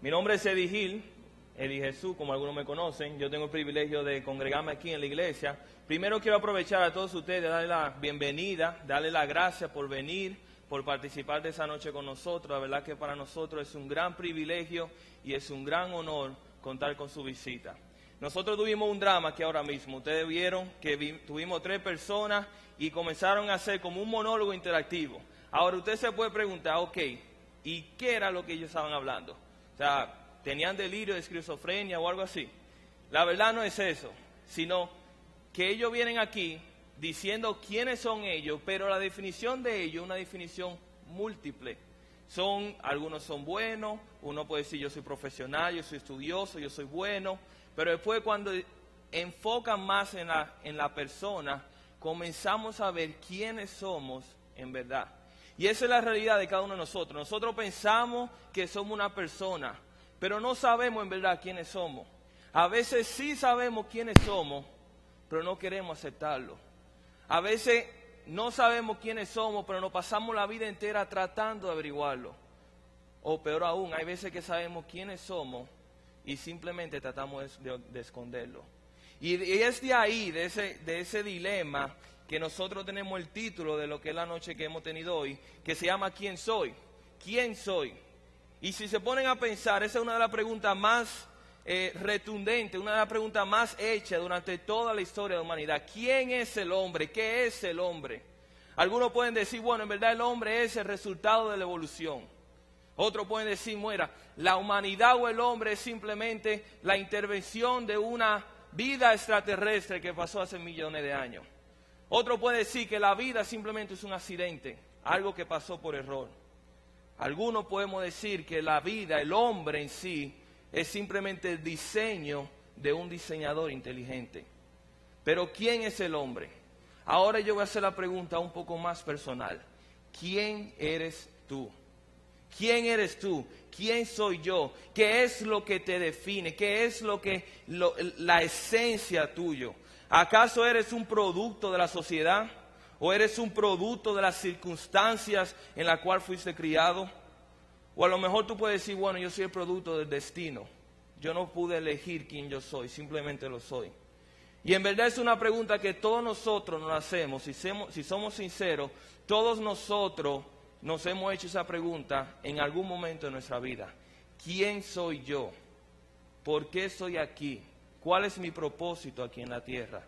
Mi nombre es Eddie Gil, Eddie Jesús, como algunos me conocen. Yo tengo el privilegio de congregarme aquí en la iglesia. Primero quiero aprovechar a todos ustedes, darle la bienvenida, darle las gracias por venir, por participar de esa noche con nosotros. La verdad que para nosotros es un gran privilegio y es un gran honor contar con su visita. Nosotros tuvimos un drama aquí ahora mismo. Ustedes vieron que tuvimos 3 personas y comenzaron a hacer como un monólogo interactivo. Ahora usted se puede preguntar, ok, ¿y qué era lo que ellos estaban hablando? O sea, ¿tenían delirio de esquizofrenia o algo así? La verdad no es eso, sino que ellos vienen aquí diciendo quiénes son ellos, pero la definición de ellos es una definición múltiple. Algunos son buenos, uno puede decir yo soy profesional, yo soy estudioso, yo soy bueno, pero después cuando enfocan más en la persona, comenzamos a ver quiénes somos en verdad. Y esa es la realidad de cada uno de nosotros. Nosotros pensamos que somos una persona, pero no sabemos en verdad quiénes somos. A veces sí sabemos quiénes somos, pero no queremos aceptarlo. A veces no sabemos quiénes somos, pero nos pasamos la vida entera tratando de averiguarlo. O peor aún, hay veces que sabemos quiénes somos y simplemente tratamos de esconderlo. Y es de ahí, de ese dilema, que nosotros tenemos el título de lo que es la noche que hemos tenido hoy, que se llama ¿Quién soy? ¿Quién soy? Y si se ponen a pensar, esa es una de las preguntas más retundentes, una de las preguntas más hechas durante toda la historia de la humanidad. ¿Quién es el hombre? ¿Qué es el hombre? Algunos pueden decir, bueno, en verdad el hombre es el resultado de la evolución. Otros pueden decir, mira, la humanidad o el hombre es simplemente la intervención de una vida extraterrestre que pasó hace millones de años. Otro puede decir que la vida simplemente es un accidente, algo que pasó por error. Algunos podemos decir que la vida, el hombre en sí, es simplemente el diseño de un diseñador inteligente. Pero ¿quién es el hombre? Ahora yo voy a hacer la pregunta un poco más personal. ¿Quién eres tú? ¿Quién eres tú? ¿Quién soy yo? ¿Qué es lo que te define? ¿Qué es la esencia tuya? ¿Acaso eres un producto de la sociedad? ¿O eres un producto de las circunstancias en las cuales fuiste criado? O a lo mejor tú puedes decir, bueno, yo soy el producto del destino. Yo no pude elegir quién yo soy, simplemente lo soy. Y en verdad es una pregunta que todos nosotros nos hacemos. Si somos sinceros, todos nosotros nos hemos hecho esa pregunta en algún momento de nuestra vida. ¿Quién soy yo? ¿Por qué estoy aquí? ¿Cuál es mi propósito aquí en la tierra?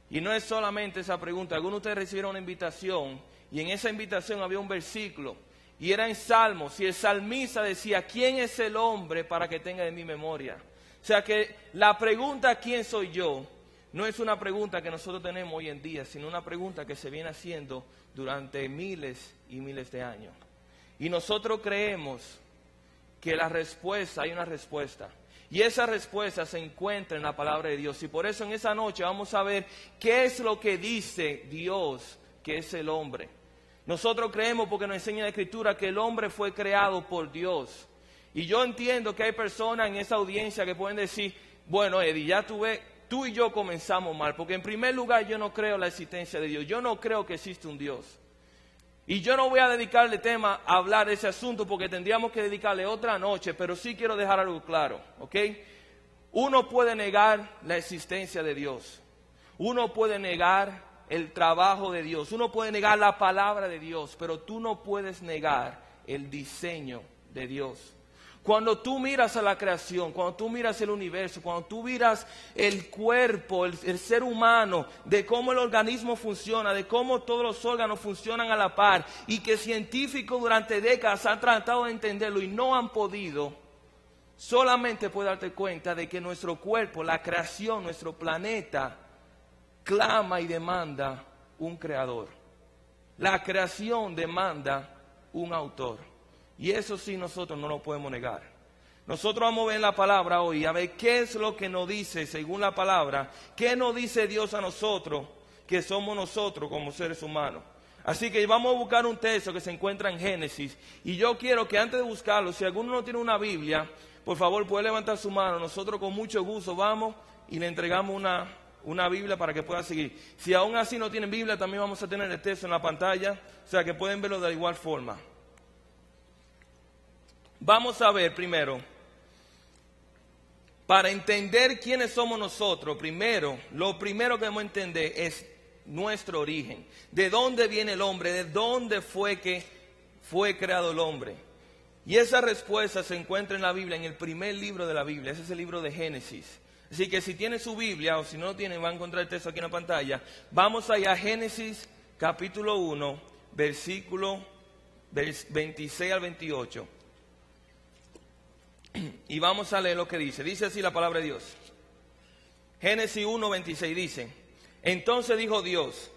Y no es solamente esa pregunta. Algunos de ustedes recibieron una invitación y en esa invitación había un versículo y era en Salmos y el salmista decía, ¿quién es el hombre para que tenga de mi memoria? O sea que la pregunta ¿quién soy yo? No es una pregunta que nosotros tenemos hoy en día, sino una pregunta que se viene haciendo durante miles y miles de años. Y nosotros creemos que hay una respuesta. Y esa respuesta se encuentra en la palabra de Dios. Y por eso en esa noche vamos a ver qué es lo que dice Dios que es el hombre. Nosotros creemos, porque nos enseña la Escritura, que el hombre fue creado por Dios. Y yo entiendo que hay personas en esa audiencia que pueden decir, bueno, Eddie, ya tú y yo comenzamos mal. Porque en primer lugar yo no creo en la existencia de Dios. Yo no creo que existe un Dios. Y yo no voy a dedicarle tema a hablar de ese asunto porque tendríamos que dedicarle otra noche, pero sí quiero dejar algo claro, ¿ok? Uno puede negar la existencia de Dios. Uno puede negar el trabajo de Dios. Uno puede negar la palabra de Dios, pero tú no puedes negar el diseño de Dios. Cuando tú miras a la creación, cuando tú miras el universo, cuando tú miras el cuerpo, el ser humano, de cómo el organismo funciona, de cómo todos los órganos funcionan a la par, y que científicos durante décadas han tratado de entenderlo y no han podido, solamente puedes darte cuenta de que nuestro cuerpo, la creación, nuestro planeta, clama y demanda un creador. La creación demanda un autor. Y eso sí nosotros no lo podemos negar. Nosotros vamos a ver la palabra hoy, a ver qué es lo que nos dice según la palabra, qué nos dice Dios a nosotros, que somos nosotros como seres humanos. Así que vamos a buscar un texto que se encuentra en Génesis. Y yo quiero que antes de buscarlo, si alguno no tiene una Biblia, por favor puede levantar su mano. Nosotros con mucho gusto vamos y le entregamos una Biblia para que pueda seguir. Si aún así no tienen Biblia, también vamos a tener el texto en la pantalla, o sea que pueden verlo de igual forma. Vamos a ver primero para entender quiénes somos nosotros, lo primero que debemos entender es nuestro origen. ¿De dónde viene el hombre? ¿De dónde fue que fue creado el hombre? Y esa respuesta se encuentra en la Biblia, en el primer libro de la Biblia. Ese es el libro de Génesis. Así que si tiene su Biblia, o si no lo tiene, va a encontrar el texto aquí en la pantalla. Vamos allá a Génesis capítulo 1, versículo 26 al 28. Y vamos a leer lo que dice. Dice así la palabra de Dios. Génesis 1, 26 dice: Entonces dijo Dios,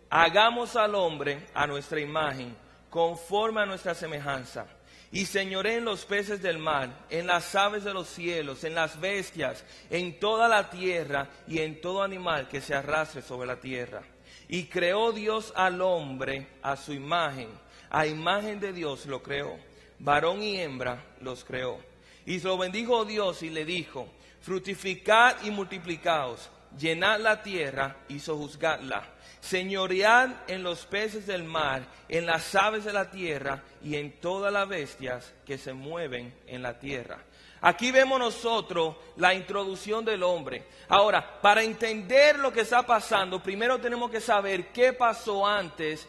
hagamos al hombre a nuestra imagen, conforme a nuestra semejanza, y señoreen en los peces del mar, en las aves de los cielos, en las bestias, en toda la tierra y en todo animal que se arrastre sobre la tierra. Y creó Dios al hombre a su imagen, a imagen de Dios lo creó, varón y hembra los creó. Y lo bendijo Dios y le dijo: fructificad y multiplicaos, llenad la tierra y sojuzgadla, señoread en los peces del mar, en las aves de la tierra y en todas las bestias que se mueven en la tierra. Aquí vemos nosotros la introducción del hombre. Ahora, para entender lo que está pasando, primero tenemos que saber qué pasó antes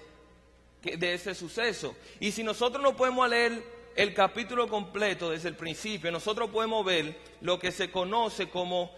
de ese suceso. Y si nosotros no podemos leer el capítulo completo desde el principio, nosotros podemos ver lo que se conoce como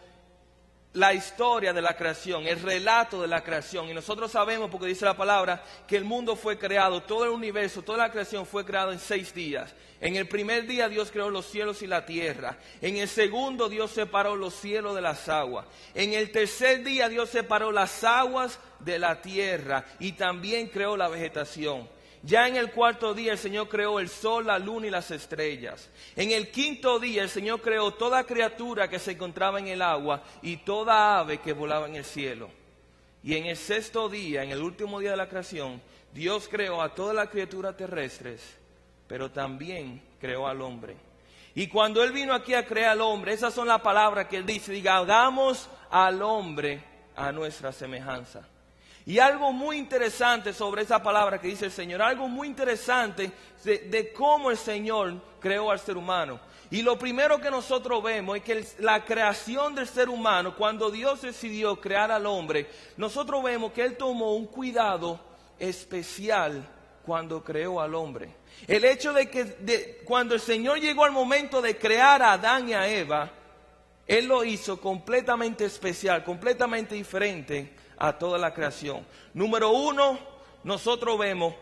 la historia de la creación, el relato de la creación. Y nosotros sabemos, porque dice la palabra, que el mundo fue creado, todo el universo, toda la creación fue creado en 6 días. En el primer día Dios creó los cielos y la tierra. En el segundo Dios separó los cielos de las aguas. En el tercer día Dios separó las aguas de la tierra y también creó la vegetación. Ya en el cuarto día el Señor creó el sol, la luna y las estrellas. En el quinto día el Señor creó toda criatura que se encontraba en el agua y toda ave que volaba en el cielo. Y en el sexto día, en el último día de la creación, Dios creó a todas las criaturas terrestres, pero también creó al hombre. Y cuando Él vino aquí a crear al hombre, esas son las palabras que Él dice: diga, hagamos al hombre a nuestra semejanza. Y algo muy interesante sobre esa palabra que dice el Señor, algo muy interesante de cómo el Señor creó al ser humano. Y lo primero que nosotros vemos es que la creación del ser humano, cuando Dios decidió crear al hombre, nosotros vemos que Él tomó un cuidado especial cuando creó al hombre. El hecho de que cuando el Señor llegó al momento de crear a Adán y a Eva, Él lo hizo completamente especial, completamente diferente a toda la creación. Número 1, nosotros vemos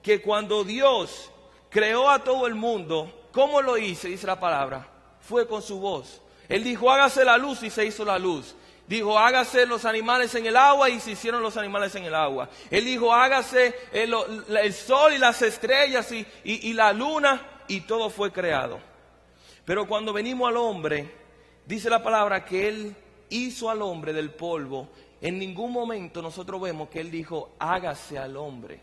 que cuando Dios creó a todo el mundo, ¿cómo lo hizo? Dice la palabra, fue con su voz. Él dijo, hágase la luz, y se hizo la luz. Dijo, hágase los animales en el agua, y se hicieron los animales en el agua. Él dijo, hágase el sol y las estrellas y la luna, y todo fue creado. Pero cuando venimos al hombre, dice la palabra que Él hizo al hombre del polvo. En ningún momento nosotros vemos que Él dijo, hágase al hombre,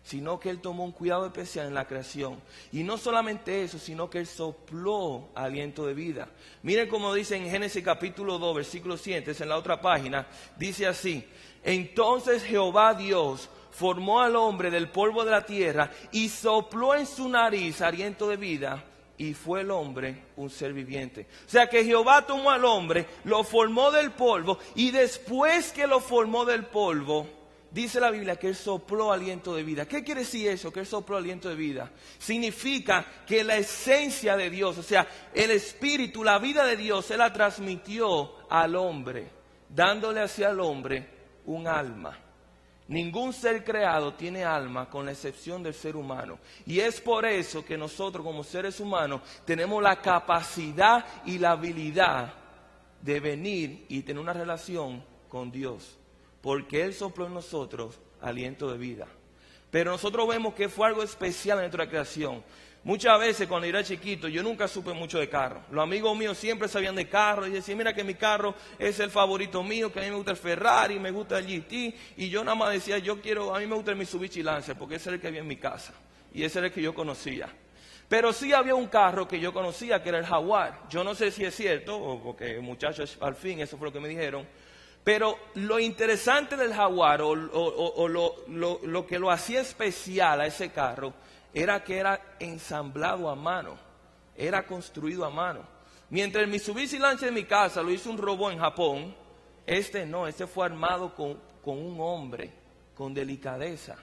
sino que Él tomó un cuidado especial en la creación. Y no solamente eso, sino que Él sopló aliento de vida. Miren cómo dice en Génesis capítulo 2, versículo 7, es en la otra página, dice así: entonces Jehová Dios formó al hombre del polvo de la tierra y sopló en su nariz aliento de vida, y fue el hombre un ser viviente. O sea que Jehová tomó al hombre, lo formó del polvo, y después que lo formó del polvo, dice la Biblia que Él sopló aliento de vida. ¿Qué quiere decir eso? Que Él sopló aliento de vida. Significa que la esencia de Dios, o sea, el espíritu, la vida de Dios, Él la transmitió al hombre, dándole hacia el hombre un alma. Ningún ser creado tiene alma, con la excepción del ser humano. Y es por eso que nosotros como seres humanos tenemos la capacidad y la habilidad de venir y tener una relación con Dios, porque Él sopló en nosotros aliento de vida. Pero nosotros vemos que fue algo especial en nuestra creación. Muchas veces cuando yo era chiquito, yo nunca supe mucho de carro. Los amigos míos siempre sabían de carro y decían, mira que mi carro es el favorito mío, que a mí me gusta el Ferrari, me gusta el GT. Y yo nada más decía, a mí me gusta el Mitsubishi Lancer, porque ese era el que había en mi casa. Y ese era el que yo conocía. Pero sí había un carro que yo conocía, que era el Jaguar. Yo no sé si es cierto, o porque muchachos, al fin, eso fue lo que me dijeron. Pero lo interesante del Jaguar, o lo que lo hacía especial a ese carro, era que era ensamblado a mano, era construido a mano. Mientras el Mitsubishi Lancer de mi casa lo hizo un robot en Japón, este fue armado con un hombre, con delicadeza.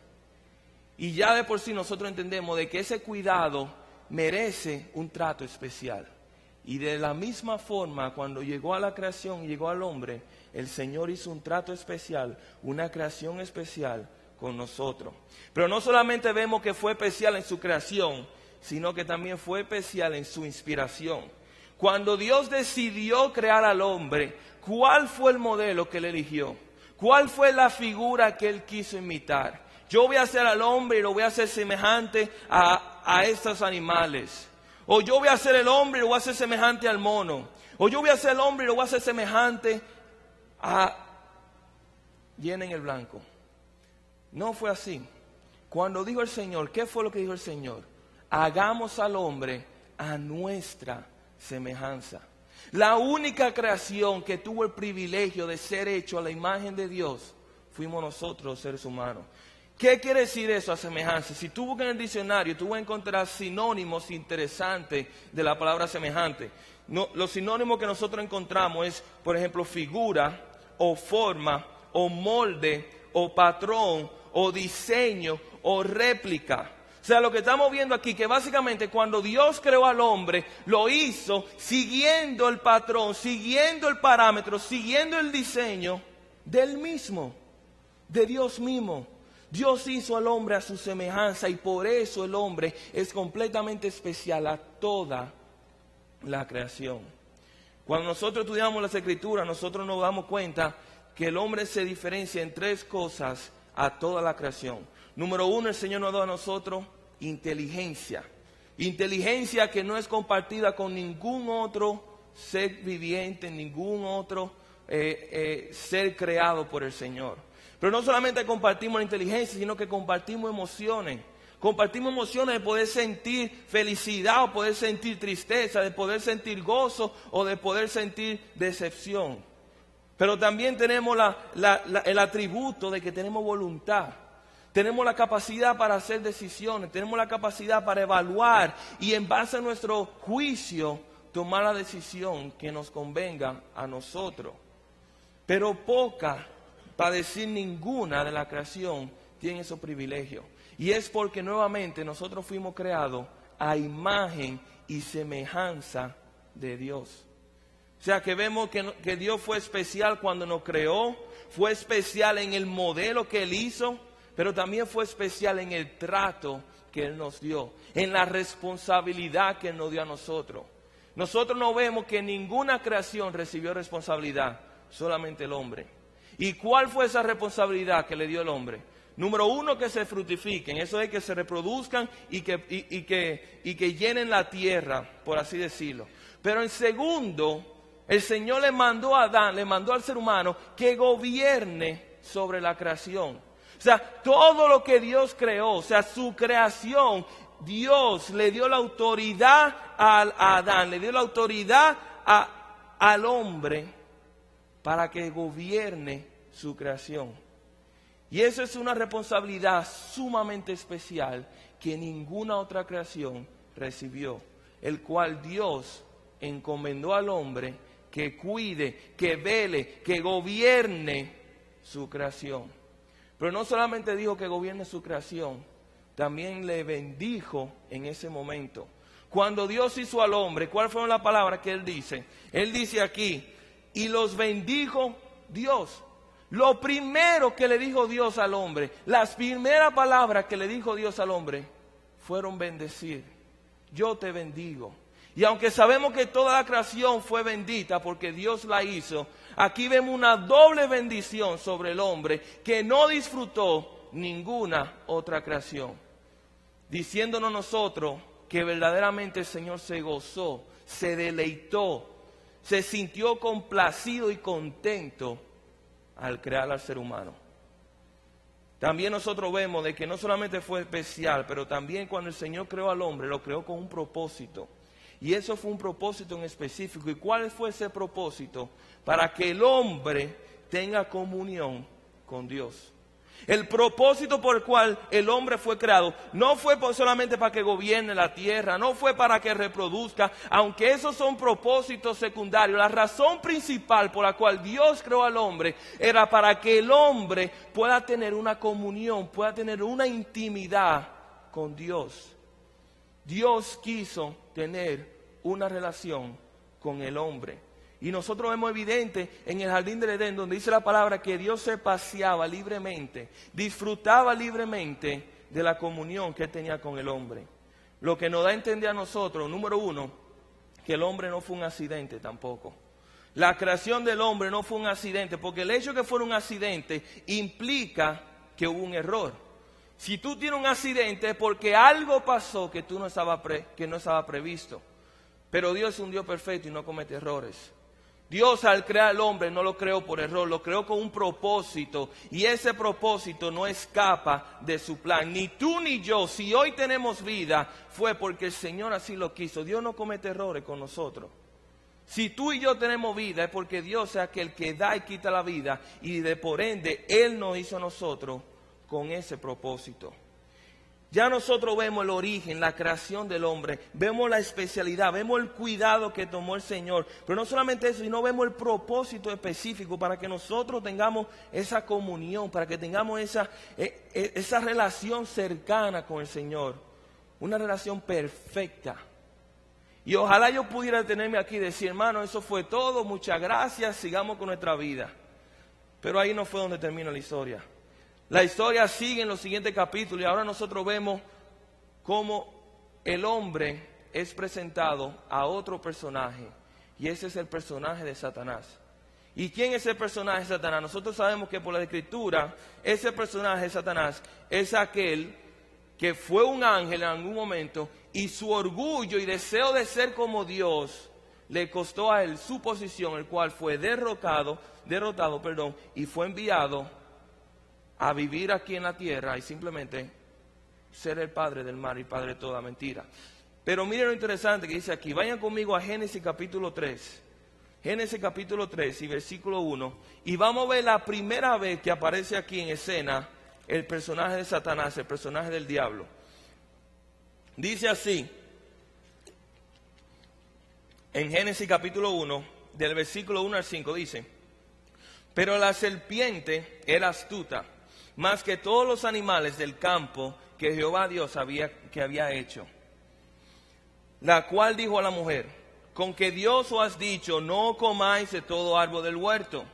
Y ya de por sí nosotros entendemos de que ese cuidado merece un trato especial. Y de la misma forma, cuando llegó a la creación y llegó al hombre, el Señor hizo un trato especial, una creación especial con nosotros. Pero no solamente vemos que fue especial en su creación, sino que también fue especial en su inspiración. Cuando Dios decidió crear al hombre, ¿cuál fue el modelo que él eligió? ¿Cuál fue la figura que él quiso imitar? Yo voy a hacer al hombre y lo voy a hacer semejante a estos animales. O yo voy a hacer el hombre y lo voy a hacer semejante al mono. O yo voy a hacer el hombre y lo voy a hacer semejante a... Llenen el blanco. No fue así. Cuando dijo el Señor, ¿qué fue lo que dijo el Señor? Hagamos al hombre a nuestra semejanza. La única creación que tuvo el privilegio de ser hecho a la imagen de Dios fuimos nosotros, los seres humanos. ¿Qué quiere decir eso, a semejanza? Si tú buscas en el diccionario, tú vas a encontrar sinónimos interesantes de la palabra semejante. Los sinónimos que nosotros encontramos es, por ejemplo, figura, o forma, o molde, o patrón, o diseño, o réplica. O sea, lo que estamos viendo aquí, que básicamente cuando Dios creó al hombre, lo hizo siguiendo el patrón, siguiendo el parámetro, siguiendo el diseño del mismo, de Dios mismo. Dios hizo al hombre a su semejanza y por eso el hombre es completamente especial a toda la creación. Cuando nosotros estudiamos las Escrituras, nosotros nos damos cuenta que el hombre se diferencia en tres cosas a toda la creación. Número uno, el Señor nos da a nosotros inteligencia. Inteligencia que no es compartida con ningún otro ser viviente, ningún otro ser creado por el Señor. Pero no solamente compartimos la inteligencia, sino que compartimos emociones. Compartimos emociones de poder sentir felicidad o poder sentir tristeza, de poder sentir gozo o de poder sentir decepción. Pero también tenemos el atributo de que tenemos voluntad. Tenemos la capacidad para hacer decisiones, tenemos la capacidad para evaluar y en base a nuestro juicio tomar la decisión que nos convenga a nosotros. Pero poca, para decir ninguna de la creación, tiene esos privilegios. Y es porque nuevamente nosotros fuimos creados a imagen y semejanza de Dios. O sea que vemos que Dios fue especial cuando nos creó, fue especial en el modelo que Él hizo, pero también fue especial en el trato que Él nos dio, en la responsabilidad que Él nos dio a nosotros. Nosotros no vemos que ninguna creación recibió responsabilidad, solamente el hombre. ¿Y cuál fue esa responsabilidad que le dio el hombre? Número uno, que se fructifiquen, eso es que se reproduzcan y que llenen la tierra, por así decirlo. Pero en segundo, el Señor le mandó a Adán, le mandó al ser humano que gobierne sobre la creación. O sea, todo lo que Dios creó, o sea, su creación, Dios le dio la autoridad a Adán, le dio la autoridad al hombre para que gobierne su creación. Y eso es una responsabilidad sumamente especial que ninguna otra creación recibió, el cual Dios encomendó al hombre que cuide, que vele, que gobierne su creación. Pero no solamente dijo que gobierne su creación, también le bendijo en ese momento. Cuando Dios hizo al hombre, ¿cuál fue la palabra que Él dice? Él dice aquí, y los bendijo Dios. Lo primero que le dijo Dios al hombre, las primeras palabras que le dijo Dios al hombre, fueron bendecir. Yo te bendigo. Y aunque sabemos que toda la creación fue bendita porque Dios la hizo, aquí vemos una doble bendición sobre el hombre que no disfrutó ninguna otra creación. Diciéndonos nosotros que verdaderamente el Señor se gozó, se deleitó, se sintió complacido y contento al crear al ser humano. También nosotros vemos de que no solamente fue especial, pero también cuando el Señor creó al hombre, lo creó con un propósito. Y eso fue un propósito en específico. ¿Y cuál fue ese propósito? Para que el hombre tenga comunión con Dios. El propósito por el cual el hombre fue creado no fue solamente para que gobierne la tierra, no fue para que reproduzca, aunque esos son propósitos secundarios. La razón principal por la cual Dios creó al hombre era para que el hombre pueda tener una comunión, pueda tener una intimidad con Dios. Dios quiso tener una relación con el hombre. Y nosotros vemos evidente en el jardín del Edén, donde dice la palabra que Dios se paseaba libremente, disfrutaba libremente de la comunión que él tenía con el hombre. Lo que nos da a entender a nosotros, número uno, que el hombre no fue un accidente tampoco. La creación del hombre no fue un accidente, porque el hecho de que fuera un accidente implica que hubo un error. Si tú tienes un accidente es porque algo pasó que no estaba previsto. Pero Dios es un Dios perfecto y no comete errores. Dios al crear al hombre no lo creó por error, lo creó con un propósito, y ese propósito no escapa de su plan. Ni tú ni yo, si hoy tenemos vida, fue porque el Señor así lo quiso. Dios no comete errores con nosotros. Si tú y yo tenemos vida es porque Dios es aquel que da y quita la vida, y de por ende Él nos hizo a nosotros con ese propósito. Ya nosotros vemos el origen, la creación del hombre, vemos la especialidad, vemos el cuidado que tomó el Señor. Pero no solamente eso, sino vemos el propósito específico para que nosotros tengamos esa comunión, para que tengamos esa relación cercana con el Señor. Una relación perfecta. Y ojalá yo pudiera detenerme aquí y decir, hermano, eso fue todo, muchas gracias, sigamos con nuestra vida. Pero ahí no fue donde termina la historia. La historia sigue en los siguientes capítulos y ahora nosotros vemos cómo el hombre es presentado a otro personaje, y ese es el personaje de Satanás. ¿Y quién es el personaje de Satanás? Nosotros sabemos que por la Escritura ese personaje de Satanás es aquel que fue un ángel en algún momento y su orgullo y deseo de ser como Dios le costó a él su posición, el cual fue derrotado, y fue enviado a vivir aquí en la tierra y simplemente ser el padre del mal y padre de toda mentira. Pero miren lo interesante que dice aquí. Vayan conmigo a Génesis capítulo 3. Génesis capítulo 3 y versículo 1. Y vamos a ver la primera vez que aparece aquí en escena el personaje de Satanás, el personaje del diablo. Dice así, en Génesis capítulo 1, del versículo 1 al 5, dice: pero la serpiente era astuta, más que todos los animales del campo que Jehová Dios había hecho. La cual dijo a la mujer: con que Dios os has dicho, no comáis de todo árbol del huerto.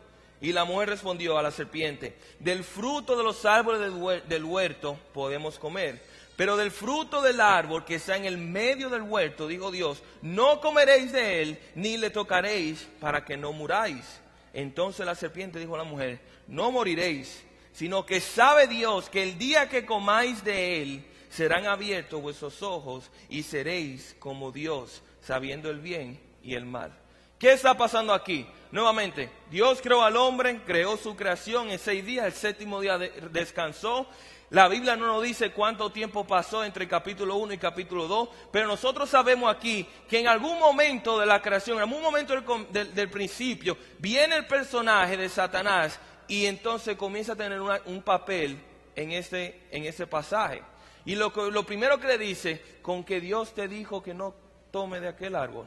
Y la mujer respondió a la serpiente: del fruto de los árboles del huerto podemos comer, pero del fruto del árbol que está en el medio del huerto, dijo Dios, no comeréis de él, ni le tocaréis, para que no muráis. Entonces la serpiente dijo a la mujer: no moriréis, sino que sabe Dios que el día que comáis de él, serán abiertos vuestros ojos y seréis como Dios, sabiendo el bien y el mal. ¿Qué está pasando aquí? Nuevamente, Dios creó al hombre, creó su creación en 6 días, el séptimo día descansó. La Biblia no nos dice cuánto tiempo pasó entre capítulo 1 y capítulo 2, pero nosotros sabemos aquí que en algún momento de la creación, en algún momento del principio, viene el personaje de Satanás y entonces comienza a tener un papel en este pasaje. Y lo primero que le dice, con que Dios te dijo que no tome de aquel árbol.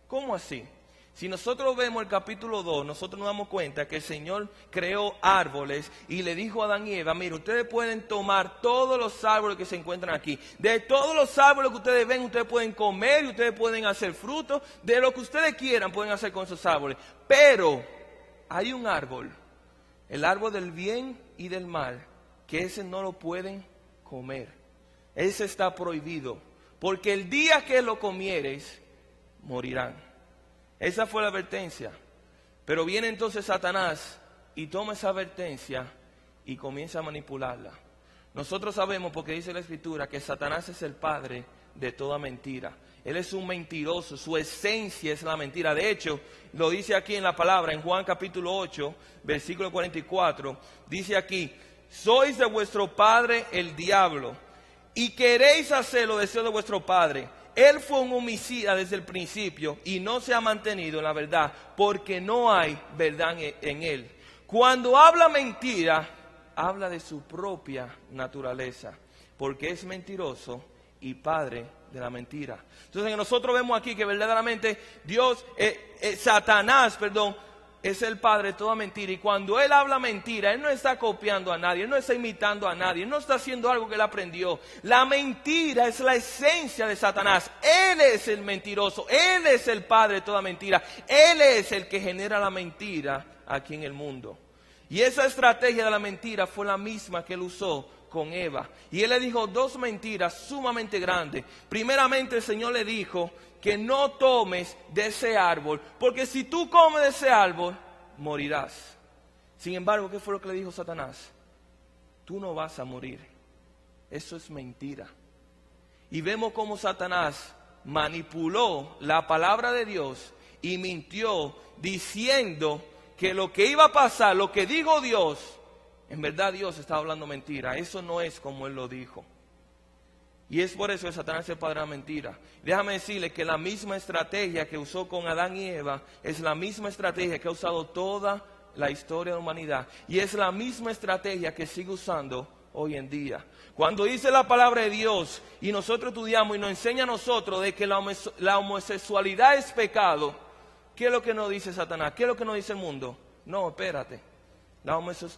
¿Cómo así? Si nosotros vemos el capítulo 2, nosotros nos damos cuenta que el Señor creó árboles y le dijo a Adán y Eva: mire, ustedes pueden tomar todos los árboles que se encuentran aquí. De todos los árboles que ustedes ven, ustedes pueden comer y ustedes pueden hacer fruto. De lo que ustedes quieran pueden hacer con esos árboles. Pero hay un árbol, el árbol del bien y del mal, que ese no lo pueden comer. Ese está prohibido, porque el día que lo comiereis, morirán. Esa fue la advertencia. Pero viene entonces Satanás y toma esa advertencia y comienza a manipularla. Nosotros sabemos, porque dice la Escritura, que Satanás es el padre de toda mentira. Él es un mentiroso, su esencia es la mentira. De hecho, lo dice aquí en la palabra, en Juan capítulo 8, versículo 44, dice aquí: sois de vuestro padre el diablo, y queréis hacer los deseos de vuestro padre. Él fue un homicida desde el principio y no se ha mantenido en la verdad, porque no hay verdad en él. Cuando habla mentira, habla de su propia naturaleza, porque es mentiroso y padre de la mentira. Entonces nosotros vemos aquí que verdaderamente Satanás, es el padre de toda mentira. Y cuando él habla mentira, él no está copiando a nadie, él no está imitando a nadie, él no está haciendo algo que él aprendió. La mentira es la esencia de Satanás. Él es el mentiroso, él es el padre de toda mentira, él es el que genera la mentira aquí en el mundo. Y esa estrategia de la mentira fue la misma que él usó con Eva. Y él le dijo dos mentiras sumamente grandes. Primeramente, el Señor le dijo que no tomes de ese árbol, porque si tú comes de ese árbol, morirás. Sin embargo, ¿qué fue lo que le dijo Satanás? Tú no vas a morir. Eso es mentira. Y vemos cómo Satanás manipuló la palabra de Dios y mintió diciendo que lo que iba a pasar, lo que dijo Dios, en verdad Dios estaba hablando mentira. Eso no es como Él lo dijo. Y es por eso que Satanás es el padre de la mentira. Déjame decirle que la misma estrategia que usó con Adán y Eva es la misma estrategia que ha usado toda la historia de la humanidad. Y es la misma estrategia que sigue usando hoy en día. Cuando dice la palabra de Dios y nosotros estudiamos y nos enseña a nosotros de que la homosexualidad es pecado, ¿qué es lo que nos dice Satanás? ¿Qué es lo que nos dice el mundo? No, espérate.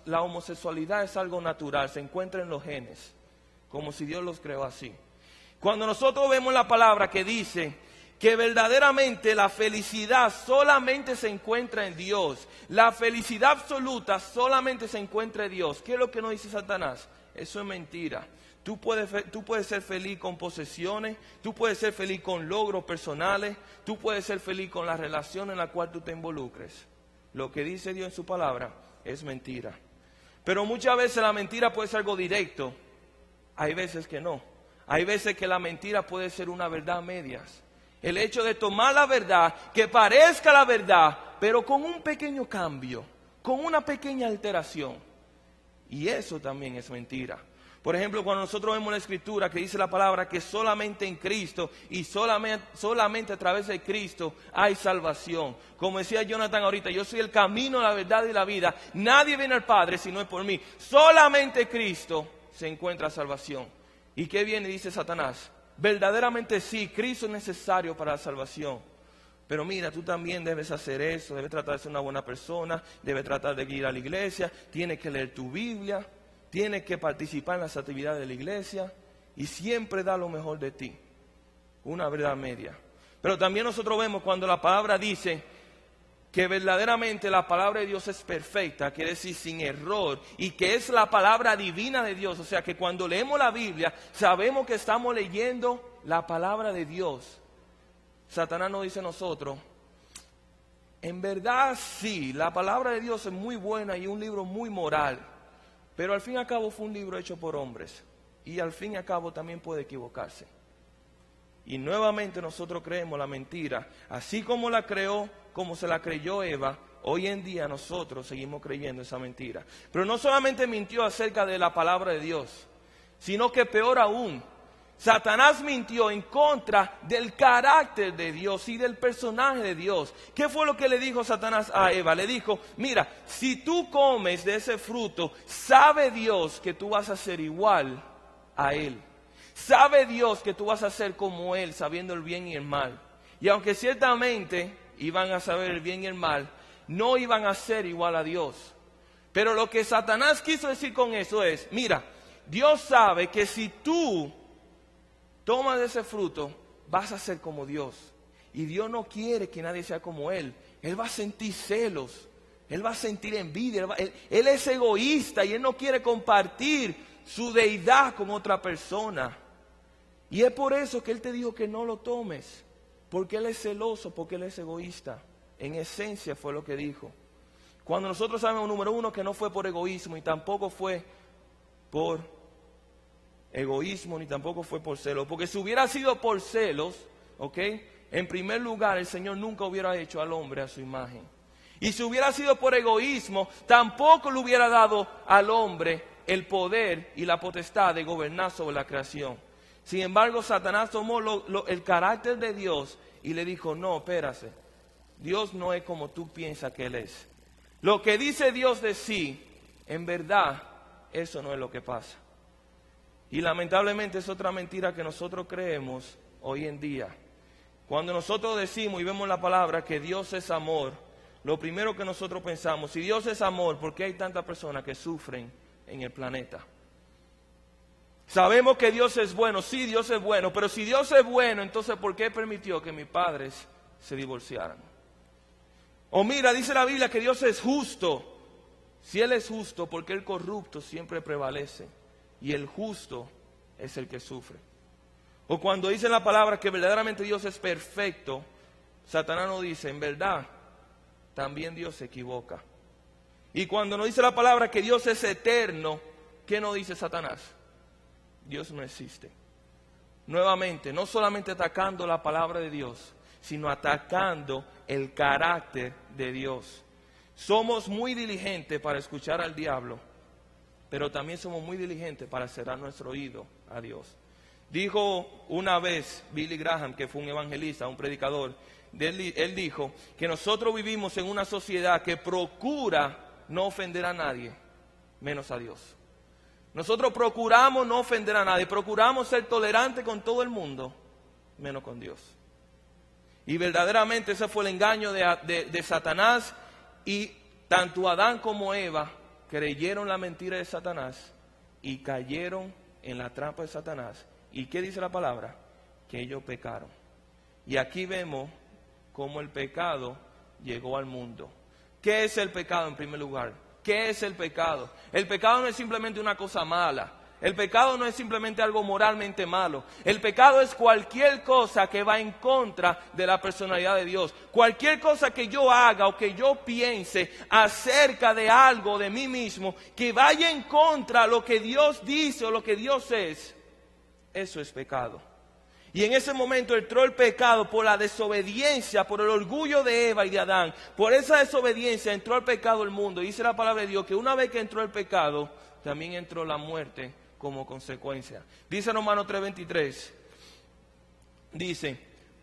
La homosexualidad es algo natural, se encuentra en los genes, como si Dios los creó así. Cuando nosotros vemos la palabra que dice que verdaderamente la felicidad solamente se encuentra en Dios, la felicidad absoluta solamente se encuentra en Dios, ¿qué es lo que nos dice Satanás? Eso es mentira. Tú puedes ser feliz con posesiones, tú puedes ser feliz con logros personales, tú puedes ser feliz con la relación en la cual tú te involucres. Lo que dice Dios en su palabra es mentira. Pero muchas veces la mentira puede ser algo directo, hay veces que no. Hay veces que la mentira puede ser una verdad a medias. El hecho de tomar la verdad, que parezca la verdad, pero con un pequeño cambio, con una pequeña alteración. Y eso también es mentira. Por ejemplo, cuando nosotros vemos la Escritura que dice la palabra que solamente en Cristo y solamente a través de Cristo hay salvación. Como decía Jonathan ahorita, yo soy el camino, la verdad y la vida. Nadie viene al Padre si no es por mí. Solamente Cristo se encuentra salvación. ¿Y qué viene y dice Satanás? Verdaderamente sí, Cristo es necesario para la salvación. Pero mira, tú también debes hacer eso, debes tratar de ser una buena persona, debes tratar de ir a la iglesia, tienes que leer tu Biblia, tienes que participar en las actividades de la iglesia y siempre da lo mejor de ti. Una verdad media. Pero también nosotros vemos cuando la palabra dice que verdaderamente la palabra de Dios es perfecta, quiere decir sin error, y que es la palabra divina de Dios. O sea que cuando leemos la Biblia sabemos que estamos leyendo la palabra de Dios. Satanás nos dice a nosotros, en verdad sí, la palabra de Dios es muy buena y un libro muy moral, pero al fin y al cabo fue un libro hecho por hombres y al fin y al cabo también puede equivocarse. Y nuevamente nosotros creemos la mentira, así como la creó, como se la creyó Eva, hoy en día nosotros seguimos creyendo esa mentira. Pero no solamente mintió acerca de la palabra de Dios, sino que peor aún, Satanás mintió en contra del carácter de Dios y del personaje de Dios. ¿Qué fue lo que le dijo Satanás a Eva? Le dijo, mira, si tú comes de ese fruto, sabe Dios que tú vas a ser igual a Él. Sabe Dios que tú vas a ser como Él, sabiendo el bien y el mal. Y aunque ciertamente iban a saber el bien y el mal, no iban a ser igual a Dios. Pero lo que Satanás quiso decir con eso es, mira, Dios sabe que si tú tomas de ese fruto, vas a ser como Dios. Y Dios no quiere que nadie sea como Él. Él va a sentir celos, Él va a sentir envidia, Él es egoísta y Él no quiere compartir su deidad con otra persona. Y es por eso que Él te dijo que no lo tomes, porque Él es celoso, porque Él es egoísta. En esencia fue lo que dijo. Cuando nosotros sabemos, número uno, que no fue por egoísmo y tampoco fue por egoísmo ni tampoco fue por celos, porque si hubiera sido por celos, ¿ok? En primer lugar, el Señor nunca hubiera hecho al hombre a su imagen. Y si hubiera sido por egoísmo, tampoco le hubiera dado al hombre el poder y la potestad de gobernar sobre la creación. Sin embargo, Satanás tomó el carácter de Dios y le dijo, no, espérate, Dios no es como tú piensas que Él es. Lo que dice Dios de sí, en verdad, eso no es lo que pasa. Y lamentablemente es otra mentira que nosotros creemos hoy en día. Cuando nosotros decimos y vemos la palabra que Dios es amor, lo primero que nosotros pensamos, si Dios es amor, ¿por qué hay tantas personas que sufren en el planeta? Sabemos que Dios es bueno, sí, Dios es bueno, pero si Dios es bueno, entonces ¿por qué permitió que mis padres se divorciaran? O mira, dice la Biblia que Dios es justo. Si Él es justo, ¿por qué el corrupto siempre prevalece? Y el justo es el que sufre. O cuando dice la palabra que verdaderamente Dios es perfecto, Satanás nos dice, en verdad, también Dios se equivoca. Y cuando nos dice la palabra que Dios es eterno, ¿qué nos dice Satanás? Dios no existe. Nuevamente, no solamente atacando la palabra de Dios, sino atacando el carácter de Dios. Somos muy diligentes para escuchar al diablo, pero también somos muy diligentes para cerrar nuestro oído a Dios. Dijo una vez Billy Graham, que fue un evangelista, un predicador, él dijo que nosotros vivimos en una sociedad que procura no ofender a nadie, menos a Dios. Nosotros procuramos no ofender a nadie, procuramos ser tolerantes con todo el mundo, menos con Dios. Y verdaderamente ese fue el engaño de Satanás, y tanto Adán como Eva creyeron la mentira de Satanás y cayeron en la trampa de Satanás. ¿Y qué dice la palabra? Que ellos pecaron. Y aquí vemos cómo el pecado llegó al mundo. ¿Qué es el pecado en primer lugar? ¿Qué es el pecado? El pecado no es simplemente una cosa mala. El pecado no es simplemente algo moralmente malo. El pecado es cualquier cosa que va en contra de la personalidad de Dios. Cualquier cosa que yo haga o que yo piense acerca de algo de mí mismo que vaya en contra de lo que Dios dice o lo que Dios es, eso es pecado. Y en ese momento entró el pecado por la desobediencia, por el orgullo de Eva y de Adán. Por esa desobediencia entró el pecado al mundo. Y dice la palabra de Dios que una vez que entró el pecado, también entró la muerte como consecuencia. Dice Romanos 3:23, dice,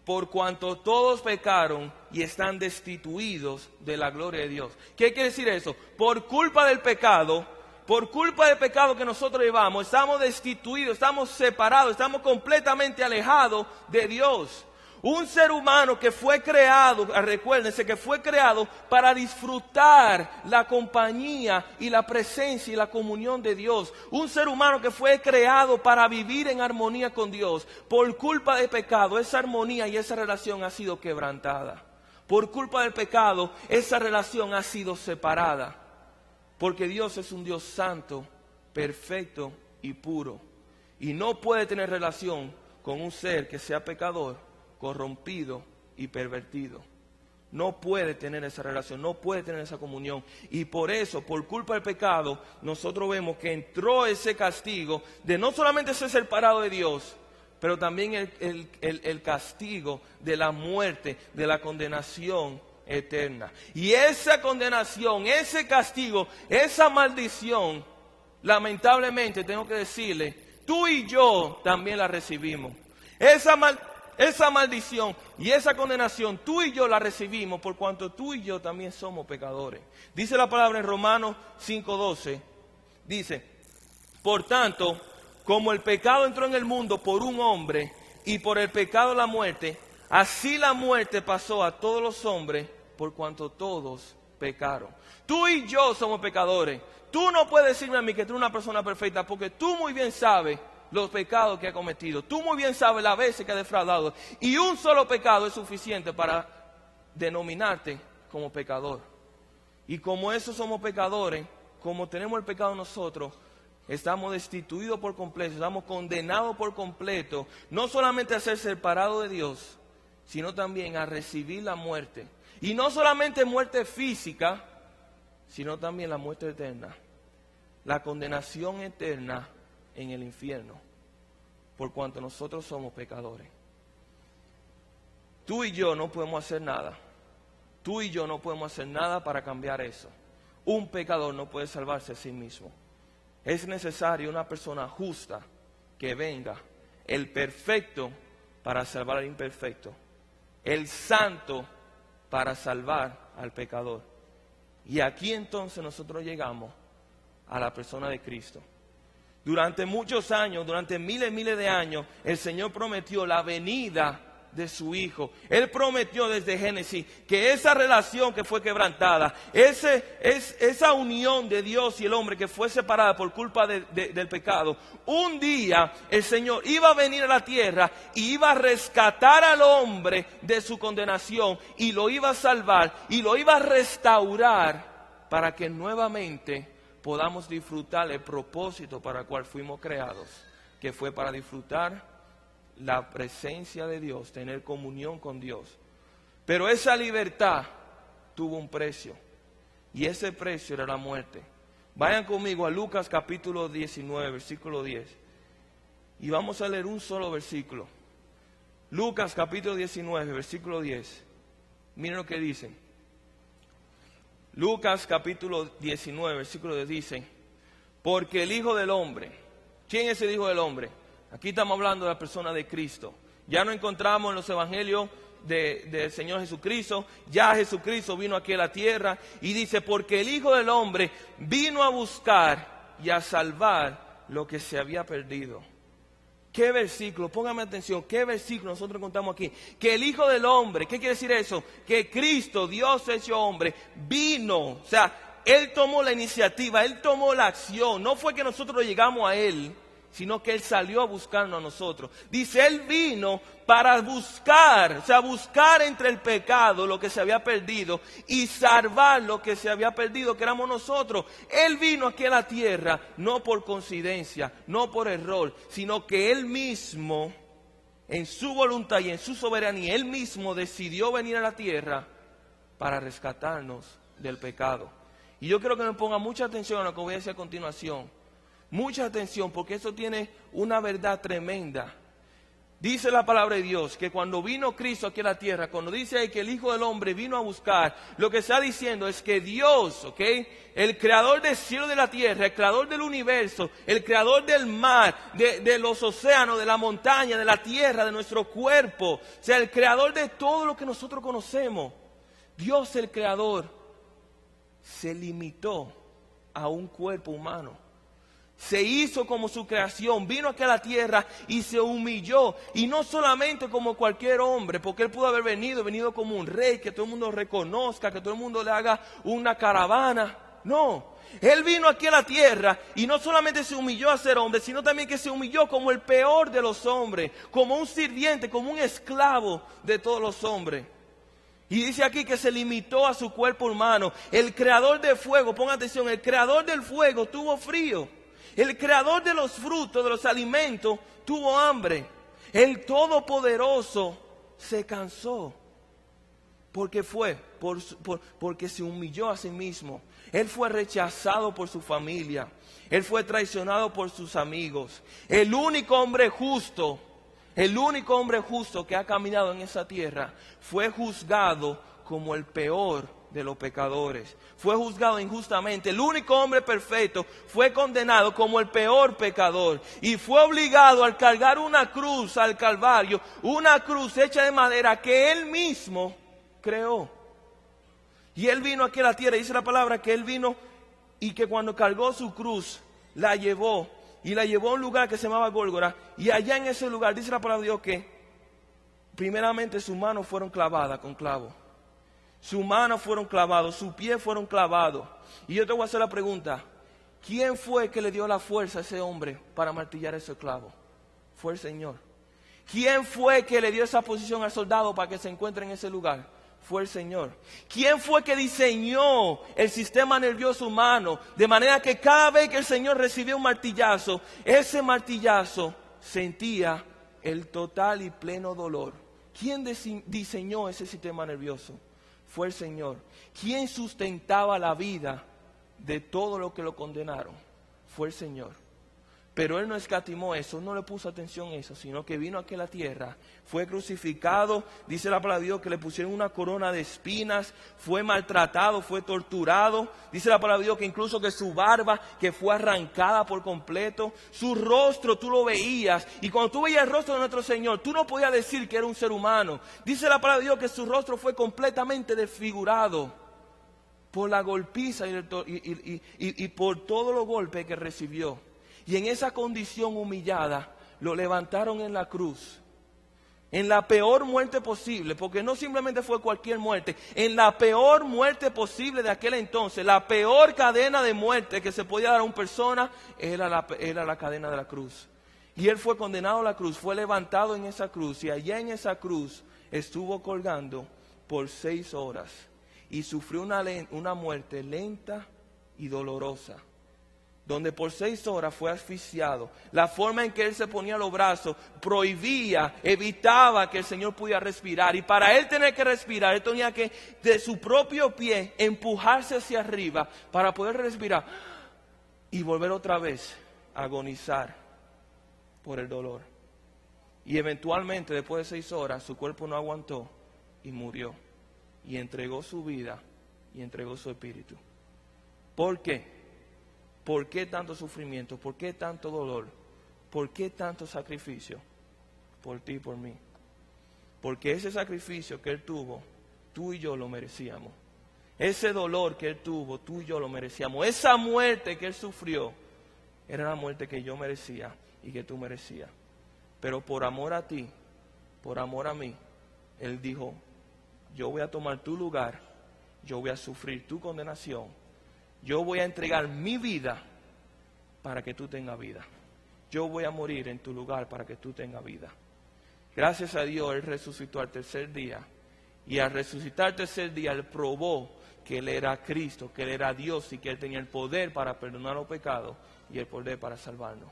por cuanto todos pecaron y están destituidos de la gloria de Dios. ¿Qué quiere decir eso? Por culpa del pecado que nosotros llevamos, estamos destituidos, estamos separados, estamos completamente alejados de Dios. Un ser humano que fue creado, recuérdense que fue creado para disfrutar la compañía y la presencia y la comunión de Dios. Un ser humano que fue creado para vivir en armonía con Dios. Por culpa del pecado, esa armonía y esa relación ha sido quebrantada. Por culpa del pecado, esa relación ha sido separada. Porque Dios es un Dios santo, perfecto y puro. Y no puede tener relación con un ser que sea pecador, corrompido y pervertido. No puede tener esa relación, no puede tener esa comunión. Y por eso, por culpa del pecado, nosotros vemos que entró ese castigo de no solamente ser separado de Dios, pero también el castigo de la muerte, de la condenación eterna. Y esa condenación, ese castigo, esa maldición, lamentablemente tengo que decirle, tú y yo también la recibimos. Esa maldición y esa condenación, tú y yo la recibimos por cuanto tú y yo también somos pecadores. Dice la palabra en Romanos 5:12, dice, por tanto, como el pecado entró en el mundo por un hombre y por el pecado la muerte, así la muerte pasó a todos los hombres por cuanto todos pecaron. Tú y yo somos pecadores. Tú no puedes decirme a mí que tú eres una persona perfecta porque tú muy bien sabes los pecados que has cometido. Tú muy bien sabes las veces que has defraudado. Y un solo pecado es suficiente para denominarte como pecador. Y como esos somos pecadores, como tenemos el pecado nosotros, estamos destituidos por completo, estamos condenados por completo, no solamente a ser separados de Dios, sino también a recibir la muerte. Y no solamente muerte física, sino también la muerte eterna. La condenación eterna en el infierno, por cuanto nosotros somos pecadores. Tú y yo no podemos hacer nada. Tú y yo no podemos hacer nada para cambiar eso. Un pecador no puede salvarse a sí mismo. Es necesario una persona justa que venga, el perfecto para salvar al imperfecto, el santo para salvar al pecador. Y aquí entonces nosotros llegamos a la persona de Cristo. Durante muchos años, durante miles y miles de años, el Señor prometió la venida de su Hijo. Él prometió desde Génesis que esa relación que fue quebrantada, esa unión de Dios y el hombre que fue separada por culpa del pecado, un día el Señor iba a venir a la tierra y iba a rescatar al hombre de su condenación y lo iba a salvar y lo iba a restaurar para que nuevamente podamos disfrutar el propósito para el cual fuimos creados, que fue para disfrutar la presencia de Dios, tener comunión con Dios. Pero esa libertad tuvo un precio, y ese precio era la muerte. Vayan conmigo a Lucas capítulo 19, versículo 10, y vamos a leer un solo versículo. Lucas capítulo 19, versículo 10. Miren lo que dicen. Lucas capítulo 19, versículo 10 dice: porque el Hijo del Hombre, ¿quién es el Hijo del Hombre? Aquí estamos hablando de la persona de Cristo. Ya no encontramos en los evangelios del Señor Jesucristo. Ya Jesucristo vino aquí a la tierra y dice: porque el Hijo del Hombre vino a buscar y a salvar lo que se había perdido. ¿Qué versículo? Póngame atención, ¿qué versículo nosotros contamos aquí? Que el Hijo del Hombre, ¿qué quiere decir eso? Que Cristo, Dios hecho hombre, vino, o sea, Él tomó la iniciativa, Él tomó la acción. No fue que nosotros llegamos a Él, sino que Él salió a buscarnos a nosotros. Dice, Él vino para buscar, o sea, buscar entre el pecado lo que se había perdido y salvar lo que se había perdido, que éramos nosotros. Él vino aquí a la tierra, no por coincidencia, no por error, sino que Él mismo, en su voluntad y en su soberanía, Él mismo decidió venir a la tierra para rescatarnos del pecado. Y yo quiero que me ponga mucha atención a lo que voy a decir a continuación. Mucha atención, porque eso tiene una verdad tremenda. Dice la palabra de Dios que cuando vino Cristo aquí a la tierra, cuando dice ahí que el Hijo del Hombre vino a buscar, lo que está diciendo es que Dios, ¿ok?, el creador del cielo y de la tierra, el creador del universo, el creador del mar, de los océanos, de la montaña, de la tierra, de nuestro cuerpo, o sea, el creador de todo lo que nosotros conocemos, Dios el creador, se limitó a un cuerpo humano. Se hizo como su creación, vino aquí a la tierra y se humilló. Y no solamente como cualquier hombre, porque Él pudo haber venido como un rey, que todo el mundo reconozca, que todo el mundo le haga una caravana. No, Él vino aquí a la tierra y no solamente se humilló a ser hombre, sino también que se humilló como el peor de los hombres, como un sirviente, como un esclavo de todos los hombres. Y dice aquí que se limitó a su cuerpo humano. El creador de fuego, ponga atención, el creador del fuego tuvo frío. El creador de los frutos, de los alimentos, tuvo hambre. El Todopoderoso se cansó. Porque porque se humilló a sí mismo. Él fue rechazado por su familia. Él fue traicionado por sus amigos. El único hombre justo que ha caminado en esa tierra, fue juzgado como el peor de los pecadores. Fue juzgado injustamente. El único hombre perfecto fue condenado como el peor pecador y fue obligado a cargar una cruz al Calvario, una cruz hecha de madera que Él mismo creó. Y Él vino aquí a la tierra, dice la palabra que Él vino y que cuando cargó su cruz la llevó y la llevó a un lugar que se llamaba Gólgota, y allá en ese lugar dice la palabra de Dios que primeramente sus manos fueron clavadas con clavos. Sus manos fueron clavados, sus pies fueron clavados. Y yo te voy a hacer la pregunta: ¿quién fue que le dio la fuerza a ese hombre para martillar ese clavo? Fue el Señor. ¿Quién fue que le dio esa posición al soldado para que se encuentre en ese lugar? Fue el Señor. ¿Quién fue que diseñó el sistema nervioso humano de manera que cada vez que el Señor recibía un martillazo, ese martillazo sentía el total y pleno dolor? ¿Quién diseñó ese sistema nervioso? Fue el Señor. ¿Quién sustentaba la vida de todo lo que lo condenaron? Fue el Señor. Pero Él no escatimó eso, no le puso atención a eso, sino que vino aquí a la tierra, fue crucificado, dice la palabra de Dios que le pusieron una corona de espinas, fue maltratado, fue torturado, dice la palabra de Dios que incluso que su barba que fue arrancada por completo, su rostro tú lo veías, y cuando tú veías el rostro de nuestro Señor, tú no podías decir que era un ser humano. Dice la palabra de Dios que su rostro fue completamente desfigurado por la golpiza y por todos los golpes que recibió. Y en esa condición humillada, lo levantaron en la cruz. En la peor muerte posible, porque no simplemente fue cualquier muerte, en la peor muerte posible de aquel entonces, la peor cadena de muerte que se podía dar a una persona era la cadena de la cruz. Y él fue condenado a la cruz, fue levantado en esa cruz, y allá en esa cruz estuvo colgando por 6 horas y sufrió una muerte lenta y dolorosa, donde por 6 horas fue asfixiado. La forma en que él se ponía los brazos prohibía, evitaba que el Señor pudiera respirar. Y para él tener que respirar, él tenía que de su propio pie empujarse hacia arriba para poder respirar y volver otra vez a agonizar por el dolor. Y eventualmente, después de 6 horas, su cuerpo no aguantó y murió. Y entregó su vida y entregó su espíritu. ¿Por qué? ¿Por qué tanto sufrimiento? ¿Por qué tanto dolor? ¿Por qué tanto sacrificio? Por ti y por mí. Porque ese sacrificio que Él tuvo, tú y yo lo merecíamos. Ese dolor que Él tuvo, tú y yo lo merecíamos. Esa muerte que Él sufrió, era la muerte que yo merecía y que tú merecías. Pero por amor a ti, por amor a mí, Él dijo, yo voy a tomar tu lugar, yo voy a sufrir tu condenación. Yo voy a entregar mi vida para que tú tengas vida. Yo voy a morir en tu lugar para que tú tengas vida. Gracias a Dios, Él resucitó al tercer día. Y al resucitar al tercer día, Él probó que Él era Cristo, que Él era Dios y que Él tenía el poder para perdonar los pecados y el poder para salvarnos.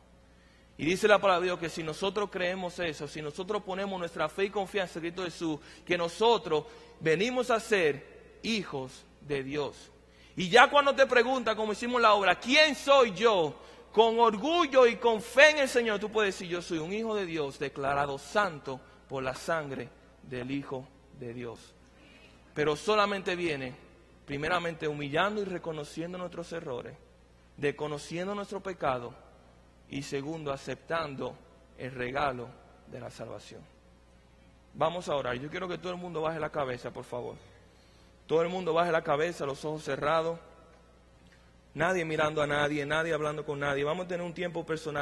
Y dice la palabra de Dios que si nosotros creemos eso, si nosotros ponemos nuestra fe y confianza en Cristo Jesús, que nosotros venimos a ser hijos de Dios. Y ya cuando te pregunta, como hicimos la obra, ¿quién soy yo? Con orgullo y con fe en el Señor, tú puedes decir, yo soy un hijo de Dios, declarado santo por la sangre del Hijo de Dios. Pero solamente viene, primeramente, humillando y reconociendo nuestros errores, reconociendo nuestro pecado, y segundo, aceptando el regalo de la salvación. Vamos a orar. Yo quiero que todo el mundo baje la cabeza, por favor. Todo el mundo baje la cabeza, los ojos cerrados. Nadie mirando a nadie, nadie hablando con nadie. Vamos a tener un tiempo personal.